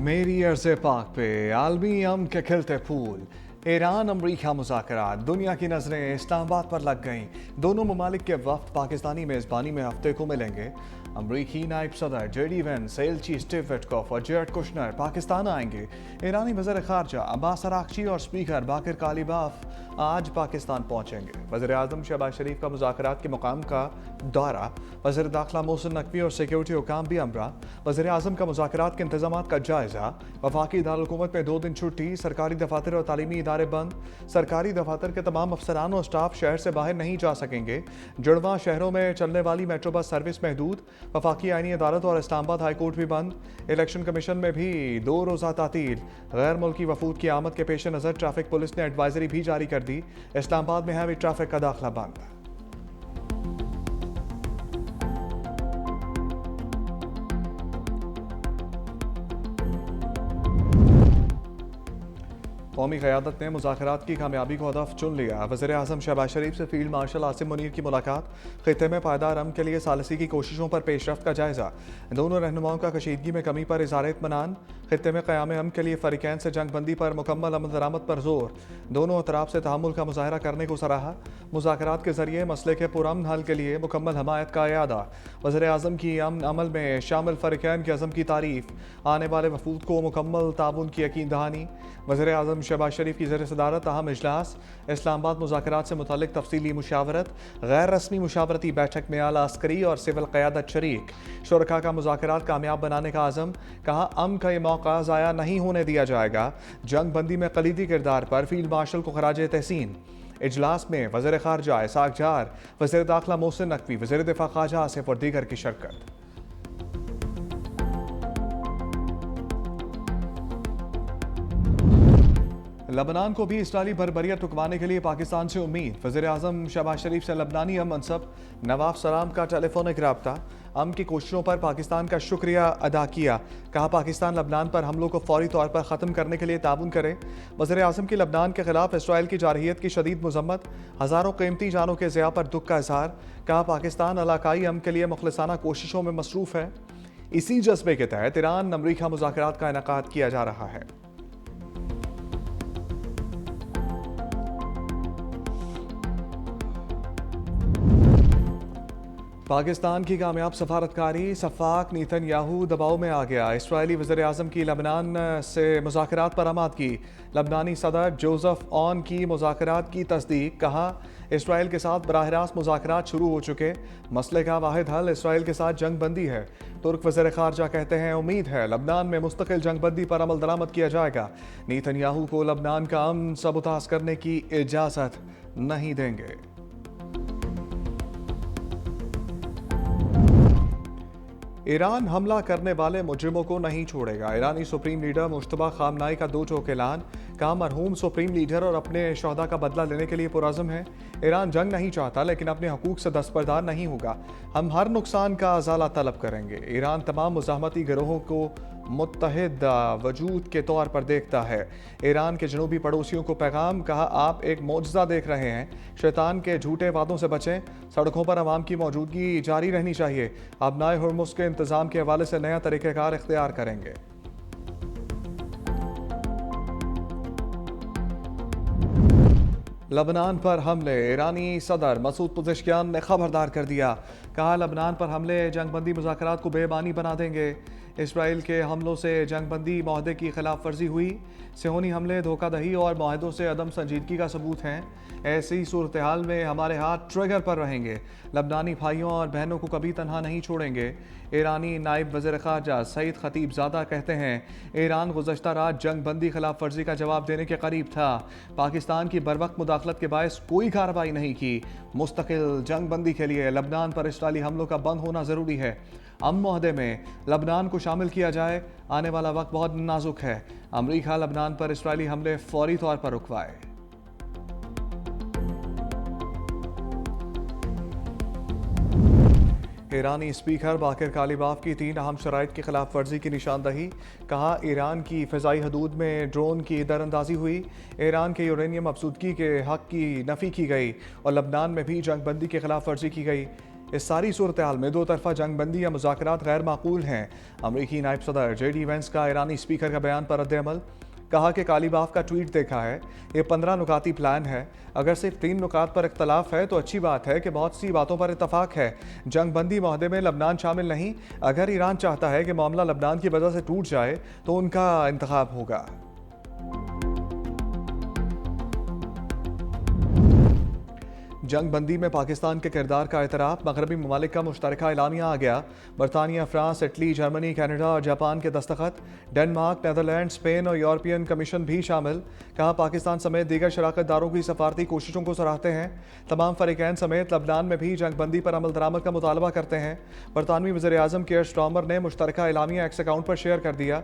मेरी अर्ज़ पाक पे आलमी अमन के खिलते फूल। ईरान अमरीका मुज़ाकरात, दुनिया की नज़रें इस्लामाबाद पर लग गईं। दोनों ममालिक के वफ़द पाकिस्तानी मेज़बानी में हफ्ते को मिलेंगे। अमरीकी नायब सदर JD वेंस, एलची स्टीव विटकॉफ और जेरेड कुशनर पाकिस्तान आएंगे। ईरानी वज़ीर ख़ारजा अब्बास अराग़ची और स्पीकर बाकर कालिबाफ आज पाकिस्तान पहुँचेंगे। वज़ीर आज़म शहबाज शरीफ का मुज़ाकरात के मुकाम का दौरा, वज़ीर दाखिला मोहसिन नकवी और सिक्योरिटी हुकाम भी अमरा। वज़ीर आज़म का मुज़ाकरात के इंतज़ामात का जायज़ा। वफाकी दारुल-हुकूमत में 2 दिन छुट्टी, सरकारी दफातर और तालीमी इदारे बंद। सरकारी दफातर के तमाम अफसरान और स्टाफ शहर से बाहर नहीं जा सकेंगे। जुड़वां शहरों में चलने वाली मेट्रो बस सर्विस महदूद। वफाकी आईनी अदालत और इस्लामाबाद हाई कोर्ट भी बंद। इलेक्शन कमीशन में भी 2 रोज़ा तातील। गैर मुल्की वफूद की आमद के पेश नज़र ट्रैफिक पुलिस ने एडवाइजरी भी जारी कर दी। इस्लामाबाद में हैवी ट्रैफिक का दाखिला बंद। कौमी क़यादत ने मुज़ाकरात की कामयाबी को हदफ चुन लिया। वज़ीर आज़म शहबाज शरीफ से फील्ड मार्शल आसिम मुनीर की मुलाकात, ख़ित्ते में पायदार अमन के लिए सालिसी की कोशिशों पर पेशरफ्त का जायज़ा। दोनों रहनुमाओं का कशीदगी में कमी पर इज़हार इत्मीनान। ख़ित्ते में क़याम अमन के लिए फ़रीक़ैन से जंग बंदी पर मुकम्मल अमल दरामद पर जोर। दोनों अतराफ़ से तहम्मुल का मुज़ाहरा करने को सराहा। मुज़ाकरात के ज़रिए मसले के पुरअमन हल के लिए मुकम्मल हमायत का इयादा। वज़ीर आज़म की अमन अमल में शामिल फ़रीक़ैन के अज़म की तारीफ़। आने वाले वफूद को मुकम्मल ताउन की यकीन दहानी। वज़ीर आज़म शहबाज शरीफ की ज़ेर सदारत अहम इजलास। इस्लामाबाद मुज़ाकरात से मुतल्लिक़ तफसीली मुशावरत। गैर रस्मी मुशावरती बैठक में आला अस्करी और सिविल क़यादत शरीक। शुरका का मुज़ाकरात कामयाब बनाने का आज़म। कहा अमन का ये मौका ज़ाया नहीं होने दिया जाएगा। जंग बंदी में कलीदी किरदार पर फील्ड मार्शल को खराज तहसीन। इजलास में वज़ीर ख़ारजा इसाक जार, वज़ीर दाखिला मोहसिन नकवी, वज़ीर दिफ़ा ख्वाजा आसिफ और दीगर की शिरकत। लबनान को भी इसराइली बर्बरियत रुकवाने के लिए पाकिस्तान से उम्मीद। वज़ीर आज़म शहबाज शरीफ से लबनानी अम मनसब नवाफ सलाम का टेलीफोनिक रब्ता। अम की कोशिशों पर पाकिस्तान का शुक्रिया अदा किया। कहा पाकिस्तान लबनान पर हमलों को फौरी तौर पर ख़त्म करने के लिए ताउन करे। वज़ीर आज़म की लबनान के खिलाफ इसराइल की जारहियत की शदीद मज़म्मत। हज़ारों कीमती जानों के ज़िया पर दुख का इज़हार। कहा पाकिस्तान इलाकाई अमन के लिए मुखलिसाना कोशिशों में मसरूफ़ है। इसी जज्बे के तहत ईरान अमरीका मुज़ाकरात का इनेकाद किया जा रहा है। पाकिस्तान की कामयाब सफारतकारी, सफ़ाक नेतन्याहू दबाव में आ गया। इसराइली वज़ीर आज़म की लबनान से मुज़ाकरात पर आमद की। लबनानी सदर जोसेफ ऑन की मुज़ाकरात की तस्दीक। कहा इसराइल के साथ बराह रास्त मुज़ाकरात शुरू हो चुके। मसले का वाहिद हल इसराइल के साथ जंग बंदी है। तुर्क वज़ीर ख़ारजा कहते हैं उम्मीद है लबनान में मुस्तकिल जंग बंदी पर अमल दरामद किया जाएगा। नेतन्याहू को लबनान का अमन सबूताज़ करने की इजाज़त नहीं देंगे। ईरान हमला करने वाले मुजरिमों को नहीं छोड़ेगा। ईरानी सुप्रीम लीडर मुश्तबा खामनाई का 2 टोक ऐलान। कहा मरहूम सुप्रीम लीडर और अपने शोहदा का बदला लेने के लिए पुरज़म है। ईरान जंग नहीं चाहता लेकिन अपने हकूक से दस्तबरदार नहीं होगा। हम हर नुकसान का अज़ाला तलब करेंगे। ईरान तमाम मुज़ाहमती गिरोहों को मुत्तहिद वजूद के तौर पर देखता है। ईरान के जनूबी पड़ोसियों को पैगाम। कहा आप एक मौजज़ा देख रहे हैं। शैतान के झूठे वादों से बचें। सड़कों पर आवाम की मौजूदगी जारी रहनी चाहिए। अबनाए हुर्मुज़ के इंतज़ाम के हवाले से नया तरीक़ाकार इख्तियार करेंगे। लबनान पर हमले, ईरानी सदर मसूद पुज़ेशकियान ने खबरदार कर दिया। कहा लबनान पर हमले जंगबंदी मुज़ाकरात को बेबानी बना देंगे। इसराइल के हमलों से जंगबंदी माहदे की खिलाफ वर्जी हुई। सेहोनी हमले धोखादही और माहदों से अदम संजीदगी का सबूत हैं। ऐसी सूरत हाल में हमारे हाथ ट्रिगर पर रहेंगे। लबनानी भाइयों और बहनों को कभी तनहा नहीं छोड़ेंगे। ईरानी नायब वज़ीर ख़ारजा सईद खतीबज़ादा कहते हैं ईरान गुज़श्ता रात जंग बंदी खिलाफ वर्जी का जवाब देने के करीब था। पाकिस्तान की बरवक्त मुदाखलत के बायस कोई कार्रवाई नहीं की। मुस्तकिल जंग बंदी के लिए लबनान पर इसराइली हमलों का बंद होना ज़रूरी है। अमन मुआहदे में लबनान को शामिल किया जाए। आने वाला वक्त बहुत नाजुक है। अमरीका लबनान पर इसराइली हमले फौरी तौर पर रुकवाए। ईरानी स्पीकर बाकर कालिबाफ की 3 अहम शराइत की खिलाफ वर्जी की निशानदही। कहा ईरान की फ़िज़ाई हदूद में ड्रोन की दरअंदाजी हुई। ईरान के यूरेनियम अफसूदगी के हक़ की नफ़ी की गई और लबनान में भी जंग बंदी की खिलाफ वर्जी की गई। इस सारी सूरत हाल में दो तरफा जंग बंदी या मुज़ाकरात गैर माकूल हैं। अमरीकी नायब सदर JD वेंस का ईरानी स्पीकर का बयान पर रद्द-ए-अमल, कहा कि काली बाफ का ट्वीट देखा है, ये 15 नुकाती प्लान है। अगर सिर्फ 3 नुकात पर इख्तलाफ है तो अच्छी बात है कि बहुत सी बातों पर इत्तफाक है। जंग बंदी माहदे में लबनान शामिल नहीं। अगर ईरान चाहता है कि मामला लबनान की वजह से टूट जाए तो उनका इंतखाब होगा। जंग बंदी में पाकिस्तान के किरदार का एतराफ़, मगरबी ममालिक का मुश्तरका एलामिया आ गया। बरतानिया, फ्रांस, इटली, जर्मनी, कनाडा और जापान के दस्तखत। डेनमार्क, नेदरलैंड, स्पेन और यूरोपियन कमीशन भी शामिल। कहा पाकिस्तान समेत दीगर शराकतदारों की सफारती कोशिशों को सराहते हैं। तमाम फरीकैन समेत लबनान में भी जंग बंदी पर अमल दरामद का मुतालबा करते हैं। बरतानवी वज़ीर-ए-आज़म केयर स्टार्मर ने मुश्तरका एलामिया एक्स अकाउंट पर शेयर कर दिया।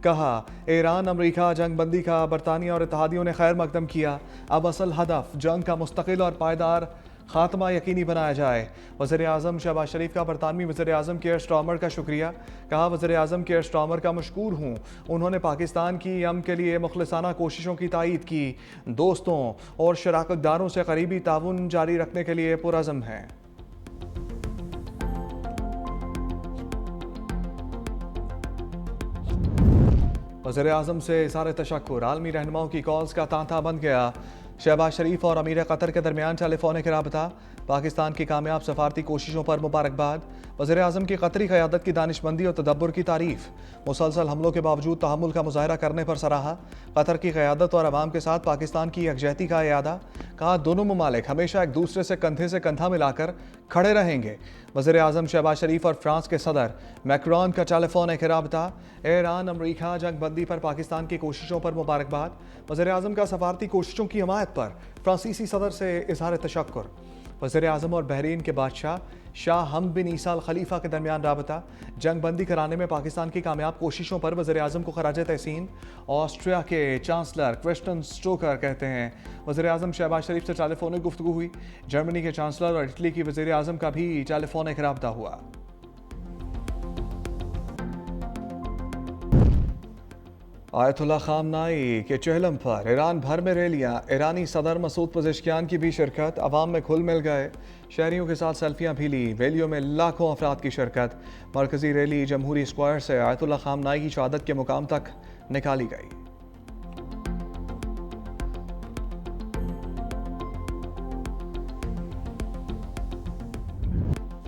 कहा ईरान अमरीका जंग बंदी का बरतानिया और इत्तेहादियों ने खैर मकदम किया। अब असल हदफ जंग का मुस्तकिल और पायदार खात्मा यकीनी बनाया जाए। वज़ीर-ए-आज़म शहबाज शरीफ का बरतानवी वज़ीर-ए-आज़म केयर स्टार्मर का शुक्रिया। कहा वज़ीर-ए-आज़म केयर स्टार्मर का मशकूर हूँ, उन्होंने पाकिस्तान की अमन के लिए मुखलिसाना कोशिशों की तायीद की। दोस्तों और शराकतदारों से करीबी ताउन जारी रखने के लिए पुरअज़्म हैं। वज़ीर-ए-आज़म से इज़हार तशक्कुर, आलमी रहनुमाओं की कॉल्स का तांता बंद गया। शहबाज शरीफ और अमीर कतर के दरमियान टेलीफोनिक राबता। पाकिस्तान की कामयाब सफारती कोशिशों पर मुबारकबाद। वज़ीर-ए-आज़म की कतरी क़यादत की दानिशमंदी और तदब्बुर की तारीफ़। मुसलसल हमलों के बावजूद तहम्मुल का मुज़ाहरा करने पर सराहा। कतर की क़यादत और अवाम के साथ पाकिस्तान की यकजहती का इयादा। कहा दोनों ममालिक हमेशा एक दूसरे से कंधा मिलाकर खड़े रहेंगे। वज़ीर-ए-आज़म शहबाज शरीफ और फ्रांस के सदर मैक्रोन का टेलीफोनिक राबता। ईरान अमरीका जंग बंदी पर पाकिस्तान की कोशिशों पर मुबारकबाद। वज़ीर-ए-आज़म का सफारती कोशिशों की हमायत पर फ्रांसीसी सदर से इज़हार तशक्कुर। वज़ीर-ए-आज़म और बहरीन के बादशाह शाह हमद बिन ईसा अल खलीफा के दरमियान राबता। जंग बंदी कराने में पाकिस्तान की कामयाब कोशिशों पर वज़ीर-ए-आज़म को खराज तहसीन। ऑस्ट्रिया के चांसलर क्रिस्टियन स्टोकर कहते हैं वज़ीर-ए-आज़म शहबाज शरीफ से टेलीफोनिक गुफ्तगू हुई। जर्मनी के चांसलर और इटली की वज़ीर-ए-आज़म का भी टेलीफोनिक राबता हुआ। आयतुल्लाह खामनाई के चहलम पर ईरान भर में रैलियां। ईरानी सदर मसूद पज़ेश्कियान की भी शिरकत। अवाम में घुल मिल गए, शहरियों के साथ सेल्फियां भी ली। रैलियों में लाखों अफराद की शिरकत। मरकजी रैली जमहूरी स्क्वायर से आयतुल्लाह खामनाई की शहादत के मुकाम तक निकाली गई।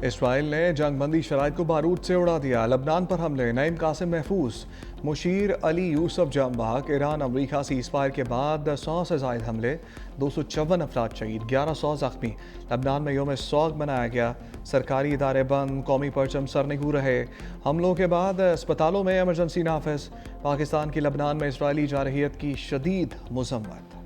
इसराइल ने जंग बंदी शराइत को बारूद से उड़ा दिया। लबनान पर हमले, नईम कासिम महफूज। मुशीर अली यूसुफ जंबाक। ईरान अमरीका सीज़फायर के बाद 100 से ज़ायद हमले, 254 अफराद शहीद, 1100 ज़ख्मी। लबनान में योम सोग मनाया गया। सरकारी इदारे बंद, कौमी परचम सरनिगू रहे। हमलों के बाद अस्पतालों में एमरजेंसी नाफिज। पाकिस्तान की लबनान में इसराइली जारहियत की शदीद मज़म्मत।